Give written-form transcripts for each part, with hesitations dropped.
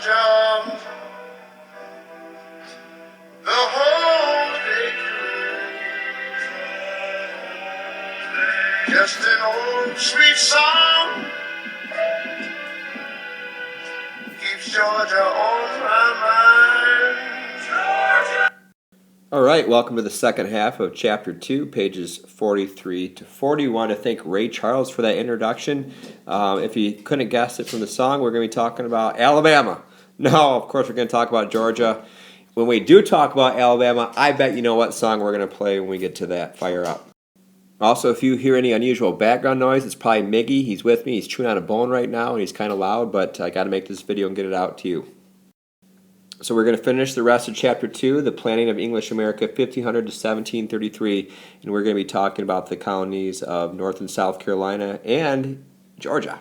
Georgia, the whole day through. Just an old sweet song keeps Georgia on my mind. Georgia. All right, welcome to the second half of Chapter 2, pages 43 to 41. I thank Ray Charles for that introduction. If you couldn't guess it from the song, we're going to be talking about Alabama. No, of course we're going to talk about Georgia. When we do talk about Alabama, I bet you know what song we're going to play when we get to that. Fire up. Also, if you hear any unusual background noise, it's probably Miggy. He's with me. He's chewing on a bone right now, and he's kind of loud, but I got to make this video and get it out to you. So we're going to finish the rest of Chapter 2, the planning of English America, 1500 to 1733, and we're going to be talking about the colonies of North and South Carolina and Georgia.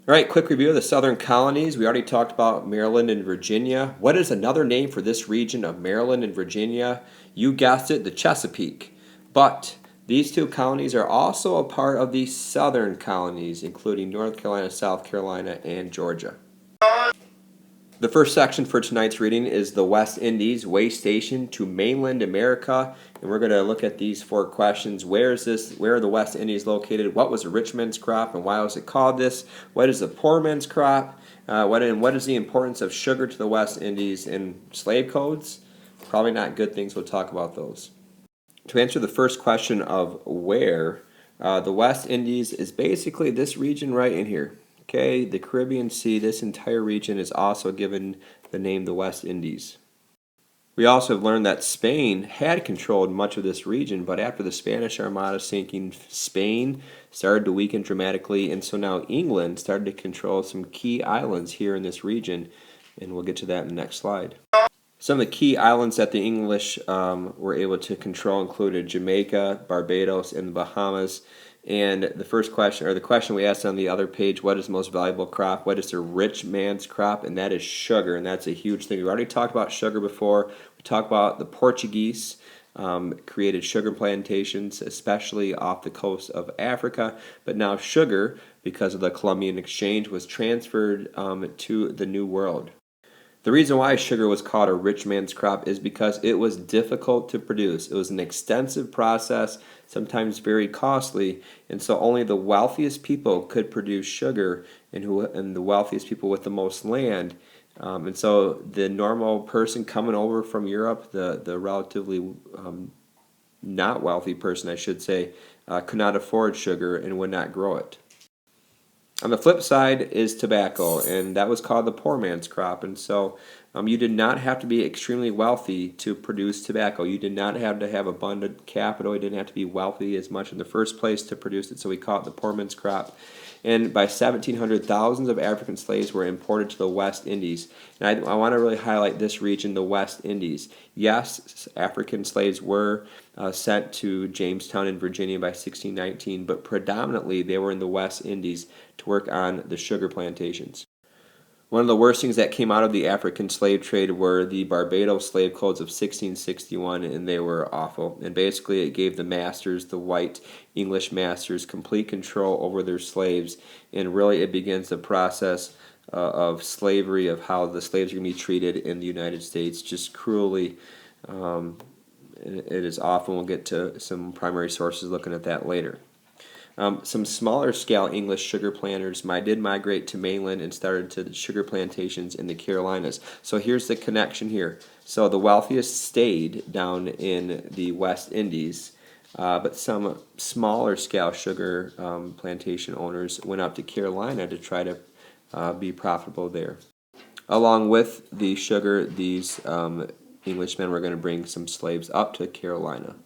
All right, quick review of the southern colonies. We already talked about Maryland and Virginia. What is another name for this region of Maryland and Virginia? You guessed it, the Chesapeake. But these two colonies are also a part of the southern colonies, including North Carolina, South Carolina, and Georgia. The first section for tonight's reading is the West Indies, way station to mainland America, and we're going to look at these four questions. Where are the West Indies located? What was a rich man's crop and why was it called this? What is the poor man's crop? What is the importance of sugar to the West Indies and slave codes? Probably not good things. We'll talk about those. To answer the first question of where, the West Indies is basically this region right in here. Okay, the Caribbean Sea, this entire region is also given the name the West Indies. We also have learned that Spain had controlled much of this region, but after the Spanish Armada sinking, Spain started to weaken dramatically, and so now England started to control some key islands here in this region, and we'll get to that in the next slide. Some of the key islands that the English were able to control included Jamaica, Barbados, and the Bahamas. And the first question, or the question we asked on the other page, what is the most valuable crop? What is the rich man's crop? And that is sugar, and that's a huge thing. We've already talked about sugar before. We talked about the Portuguese created sugar plantations, especially off the coast of Africa. But now sugar, because of the Columbian Exchange, was transferred to the New World. The reason why sugar was called a rich man's crop is because it was difficult to produce. It was an extensive process, sometimes very costly, and so only the wealthiest people could produce sugar, and the wealthiest people with the most land. And so the normal person coming over from Europe, the relatively not wealthy person, I should say, could not afford sugar and would not grow it. On the flip side is tobacco, and that was called the poor man's crop. And so you did not have to be extremely wealthy to produce tobacco. You did not have to have abundant capital. You didn't have to be wealthy as much in the first place to produce it, so we call it the poor man's crop. And by 1700, thousands of African slaves were imported to the West Indies. And I want to really highlight this region, the West Indies. Yes, African slaves were sent to Jamestown in Virginia by 1619, but predominantly they were in the West Indies to work on the sugar plantations. One of the worst things that came out of the African slave trade were the Barbados slave codes of 1661, and they were awful. And basically it gave the masters, the white English masters, complete control over their slaves, and really it begins the process of slavery, of how the slaves are going to be treated in the United States, just cruelly. It is awful. We'll get to some primary sources looking at that later. Some smaller scale English sugar planters did migrate to mainland and started to sugar plantations in the Carolinas. So here's the connection here. So the wealthiest stayed down in the West Indies, but some smaller scale sugar plantation owners went up to Carolina to try to be profitable there. Along with the sugar, these Englishmen were going to bring some slaves up to Carolina.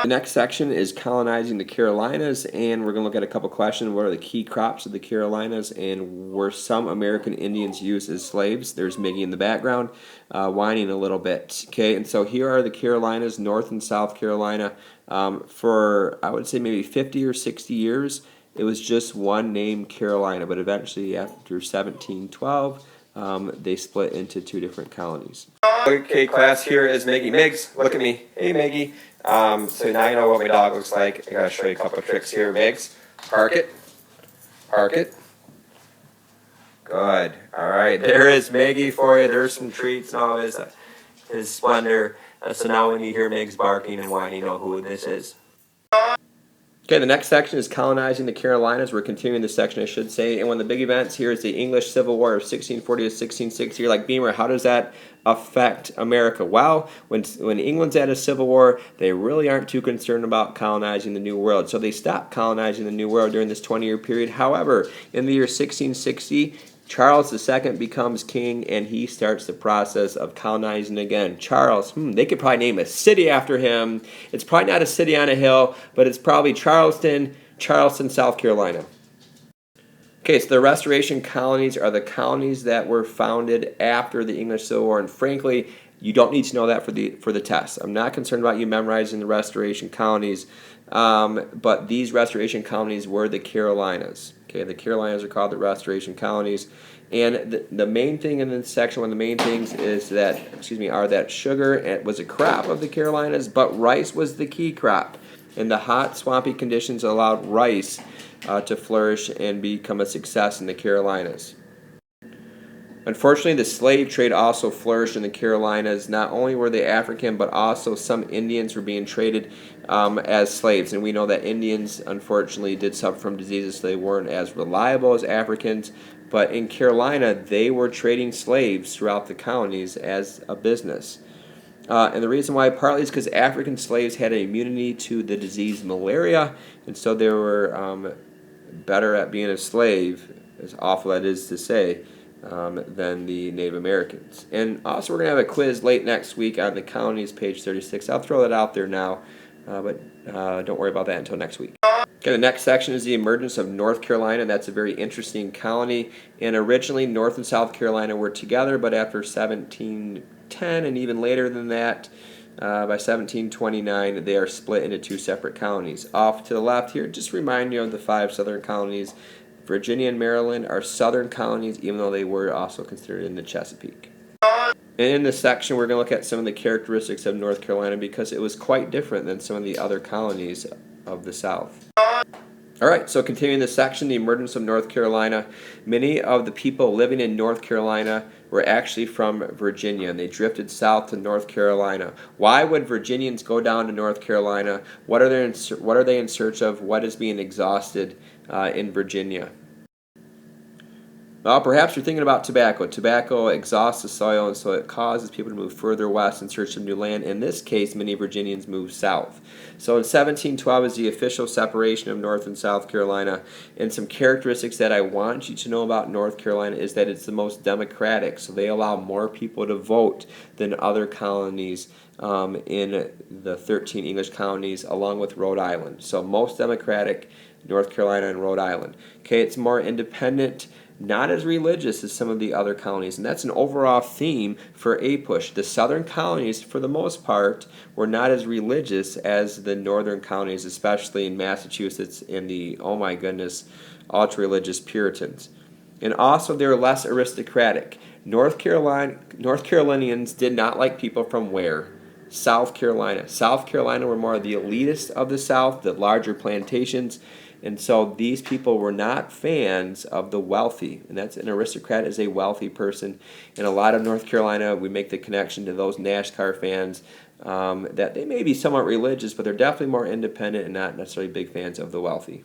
The next section is colonizing the Carolinas, and we're going to look at a couple questions. What are the key crops of the Carolinas, and were some American Indians used as slaves? There's Miggy in the background, whining a little bit. Okay, and so here are the Carolinas, North and South Carolina. For, I would say, maybe 50 or 60 years, it was just one name, Carolina, but eventually after 1712, they split into two different colonies. Okay, class, here is Miggy. Miggs, look at me. Hey, Miggy. So now you know what my dog looks like. I gotta show you a couple of tricks here, Miggs. Park it. Park it. Good. All right. right, there is Maggie for you. There's some treats and all his splendor. So now when you hear Meg's barking and whining, you know who this is. Okay, the next section is Colonizing the Carolinas. We're continuing this section, I should say. And one of the big events here is the English Civil War of 1640 to 1660. You're like, Beemer, how does that affect America? Well, when England's at a civil war, they really aren't too concerned about colonizing the New World. So they stopped colonizing the New World during this 20-year period. However, in the year 1660, Charles II becomes king, and he starts the process of colonizing again. Charles, they could probably name a city after him. It's probably not a city on a hill, but it's probably Charleston, South Carolina. Okay, so the Restoration colonies are the colonies that were founded after the English Civil War, and frankly, you don't need to know that for the test. I'm not concerned about you memorizing the Restoration colonies, but these Restoration colonies were the Carolinas. Okay, the Carolinas are called the Restoration colonies, and the main thing in this section, one of the main things is that, are that sugar was a crop of the Carolinas, but rice was the key crop, and the hot, swampy conditions allowed rice to flourish and become a success in the Carolinas. Unfortunately, the slave trade also flourished in the Carolinas. Not only were they African, but also some Indians were being traded as slaves. And we know that Indians, unfortunately, did suffer from diseases, so they weren't as reliable as Africans. But in Carolina, they were trading slaves throughout the colonies as a business. And the reason why partly is because African slaves had an immunity to the disease malaria, and so they were better at being a slave, as awful that is to say, than the Native Americans. And also we're going to have a quiz late next week on the colonies, page 36. I'll throw that out there now, but don't worry about that until next week. Okay, the next section is the emergence of North Carolina. That's a very interesting colony. And originally North and South Carolina were together, but after 1710 and even later than that, by 1729, they are split into two separate colonies. Off to the left here, just remind you of the 5 southern colonies. Virginia and Maryland are southern colonies, even though they were also considered in the Chesapeake. And in this section, we're going to look at some of the characteristics of North Carolina because it was quite different than some of the other colonies of the South. All right, so continuing this section, the emergence of North Carolina. Many of the people living in North Carolina were actually from Virginia, and they drifted south to North Carolina. Why would Virginians go down to North Carolina? What are they in search of? What is being exhausted in Virginia? Well, perhaps you're thinking about tobacco. Tobacco exhausts the soil, and so it causes people to move further west in search of new land. In this case, many Virginians moved south. So in 1712 is the official separation of North and South Carolina. And some characteristics that I want you to know about North Carolina is that it's the most democratic. So they allow more people to vote than other colonies in the 13 English colonies, along with Rhode Island. So most democratic, North Carolina and Rhode Island. Okay, it's more independent, not as religious as some of the other colonies, and that's an overall theme for APUSH. The southern colonies, for the most part, were not as religious as the northern colonies, especially in Massachusetts and the, oh my goodness, ultra-religious Puritans. And also, they were less aristocratic. North Carolinians did not like people from where? South Carolina. South Carolina were more the elitists of the South, the larger plantations. And so these people were not fans of the wealthy. And that's an aristocrat is a wealthy person. In a lot of North Carolina, we make the connection to those NASCAR fans that they may be somewhat religious, but they're definitely more independent and not necessarily big fans of the wealthy.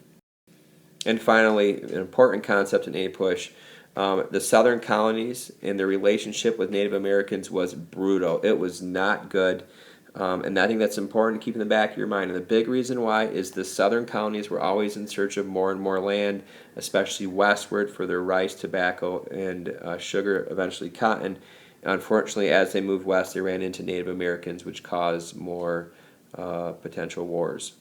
And finally, an important concept in APUSH, the southern colonies and their relationship with Native Americans was brutal. It was not good. And I think that's important to keep in the back of your mind. And the big reason why is the southern colonies were always in search of more and more land, especially westward for their rice, tobacco, and sugar, eventually cotton. Unfortunately, as they moved west, they ran into Native Americans, which caused more potential wars.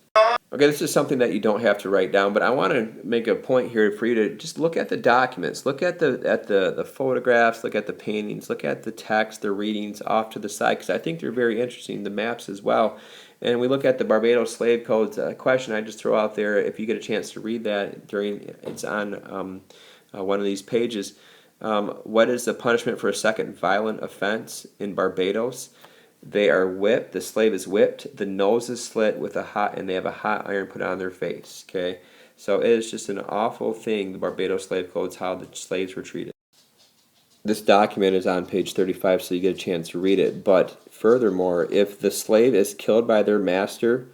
Okay, this is something that you don't have to write down, but I want to make a point here for you to just look at the documents, look at the photographs, look at the paintings, look at the text, the readings off to the side, because I think they're very interesting, the maps as well. And we look at the Barbados Slave Codes. Question I just throw out there, if you get a chance to read that, it's on one of these pages. What is the punishment for a second violent offense in Barbados? They are whipped. The slave is whipped. The nose is slit with and they have a hot iron put on their face. Okay, so it is just an awful thing. The Barbados Slave Codes, how the slaves were treated. This document is on page 35, so you get a chance to read it. But furthermore, if the slave is killed by their master,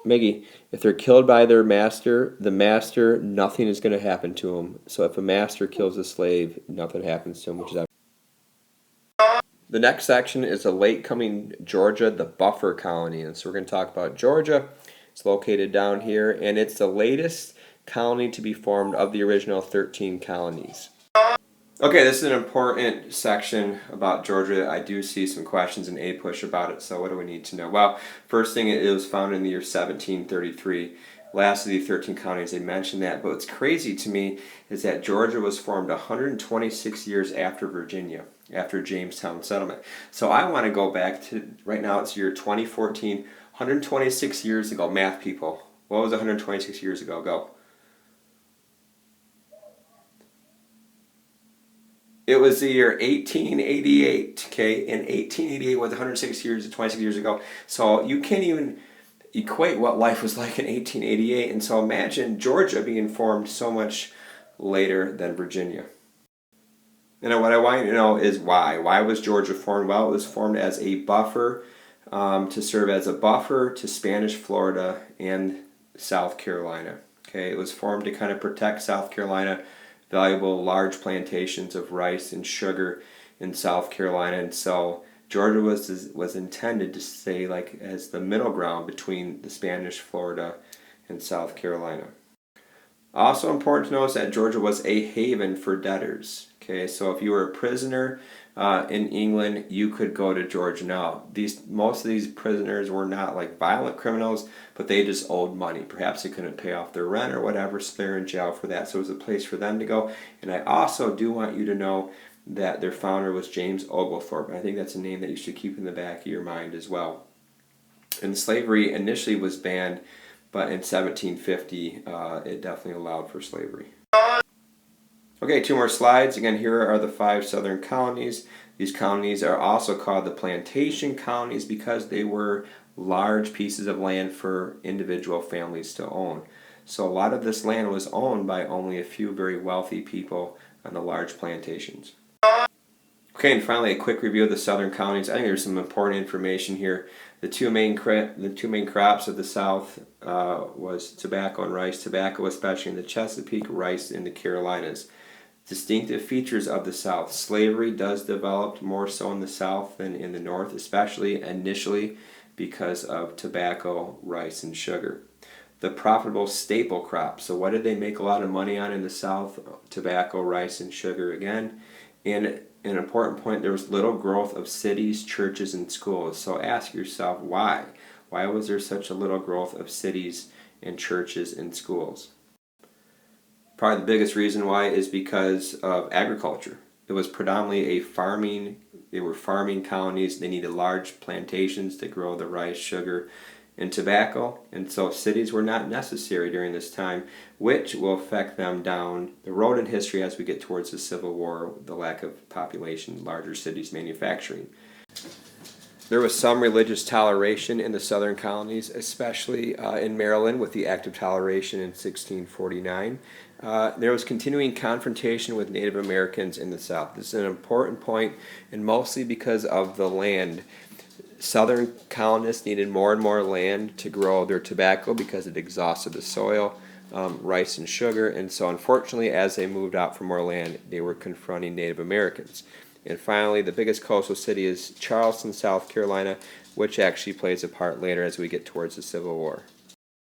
Miggy, if they're killed by their master, the master, nothing is going to happen to him. So if a master kills a slave, nothing happens to him, which is the next section is the late coming Georgia, the buffer colony. And so we're going to talk about Georgia. It's located down here, and it's the latest colony to be formed of the original 13 colonies. Okay, this is an important section about Georgia. I do see some questions in A-Push about it, so what do we need to know? Well, first thing, it was founded in the year 1733. Last of the 13 counties, they mentioned that, but what's crazy to me is that Georgia was formed 126 years after Virginia, after Jamestown settlement. So I want to go back to, right now it's year 2014, 126 years ago. Math people, what was 126 years ago? Go. It was the year 1888, okay? And 1888 was 26 years ago. So you can't even equate what life was like in 1888. And so imagine Georgia being formed so much later than Virginia. And what I want you to know is why. Why was Georgia formed? Well, it was formed as a buffer, to serve as a buffer to Spanish Florida and South Carolina. Okay, it was formed to kind of protect South Carolina, valuable large plantations of rice and sugar in South Carolina, and so Georgia was intended to stay like as the middle ground between the Spanish Florida and South Carolina. Also important to notice that Georgia was a haven for debtors. Okay, so if you were a prisoner in England, you could go to Georgia. Now, most of these prisoners were not like violent criminals, but they just owed money. Perhaps they couldn't pay off their rent or whatever, so they're in jail for that. So it was a place for them to go. And I also do want you to know that their founder was James Oglethorpe. I think that's a name that you should keep in the back of your mind as well. And slavery initially was banned, but in 1750, it definitely allowed for slavery. Okay, 2 more slides. Again, here are the 5 southern colonies. These colonies are also called the plantation colonies because they were large pieces of land for individual families to own. So a lot of this land was owned by only a few very wealthy people on the large plantations. Okay, and finally a quick review of the southern colonies. I think there's some important information here. The two main crops of the South was tobacco and rice. Tobacco especially in the Chesapeake, rice in the Carolinas. Distinctive features of the South. Slavery does develop more so in the South than in the North, especially initially because of tobacco, rice, and sugar. The profitable staple crops. So what did they make a lot of money on in the South? Tobacco, rice, and sugar again. And an important point, there was little growth of cities, churches, and schools. So ask yourself why. Why was there such a little growth of cities and churches and schools? Probably the biggest reason why is because of agriculture. It was predominantly they were farming colonies. They needed large plantations to grow the rice, sugar, and tobacco. And so cities were not necessary during this time, which will affect them down the road in history as we get towards the Civil War, the lack of population, larger cities, manufacturing. There was some religious toleration in the southern colonies, especially in Maryland with the Act of Toleration in 1649. There was continuing confrontation with Native Americans in the South. This is an important point, and mostly because of the land. Southern colonists needed more and more land to grow their tobacco because it exhausted the soil, rice and sugar, and so unfortunately as they moved out for more land, they were confronting Native Americans. And finally, the biggest coastal city is Charleston, South Carolina, which actually plays a part later as we get towards the Civil War.